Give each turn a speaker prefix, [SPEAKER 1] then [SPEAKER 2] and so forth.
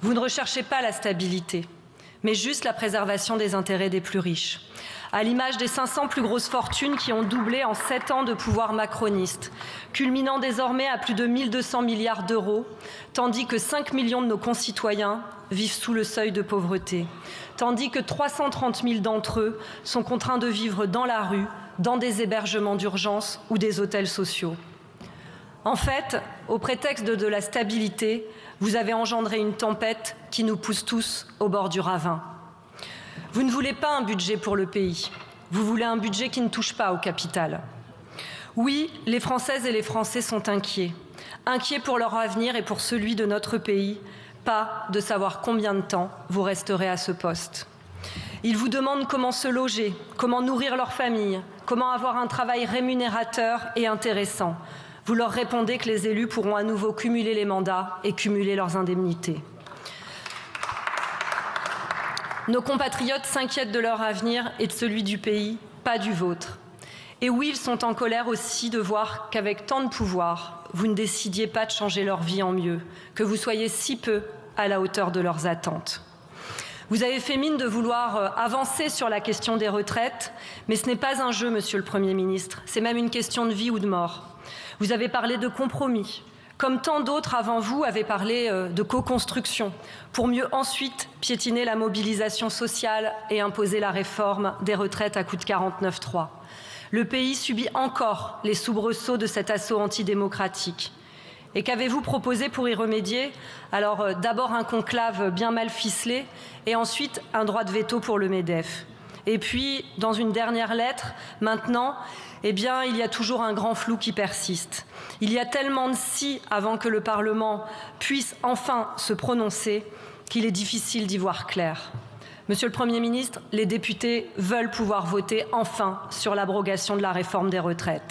[SPEAKER 1] Vous ne recherchez pas la stabilité, mais juste la préservation des intérêts des plus riches. À l'image des 500 plus grosses fortunes qui ont doublé en 7 ans de pouvoir macroniste, culminant désormais à plus de 1200 milliards d'euros, tandis que 5 millions de nos concitoyens vivent sous le seuil de pauvreté, tandis que 330 000 d'entre eux sont contraints de vivre dans la rue, dans des hébergements d'urgence ou des hôtels sociaux. En fait, au prétexte de la stabilité, vous avez engendré une tempête qui nous pousse tous au bord du ravin. Vous ne voulez pas un budget pour le pays, vous voulez un budget qui ne touche pas au capital. Oui, les Françaises et les Français sont inquiets pour leur avenir et pour celui de notre pays, pas de savoir combien de temps vous resterez à ce poste. Ils vous demandent comment se loger, comment nourrir leur famille, comment avoir un travail rémunérateur et intéressant. Vous leur répondez que les élus pourront à nouveau cumuler les mandats et cumuler leurs indemnités. Nos compatriotes s'inquiètent de leur avenir et de celui du pays, pas du vôtre. Et oui, ils sont en colère aussi de voir qu'avec tant de pouvoir, vous ne décidiez pas de changer leur vie en mieux, que vous soyez si peu à la hauteur de leurs attentes. Vous avez fait mine de vouloir avancer sur la question des retraites, mais ce n'est pas un jeu, Monsieur le Premier ministre, c'est même une question de vie ou de mort. Vous avez parlé de compromis, comme tant d'autres avant vous avaient parlé de co-construction, pour mieux ensuite piétiner la mobilisation sociale et imposer la réforme des retraites à coup de 49.3. Le pays subit encore les soubresauts de cet assaut antidémocratique. Et qu'avez-vous proposé pour y remédier? Alors d'abord un conclave bien mal ficelé et ensuite un droit de veto pour le MEDEF. Et puis, dans une dernière lettre, maintenant, il y a toujours un grand flou qui persiste. Il y a tellement de si avant que le Parlement puisse enfin se prononcer qu'il est difficile d'y voir clair. Monsieur le Premier ministre, les députés veulent pouvoir voter enfin sur l'abrogation de la réforme des retraites.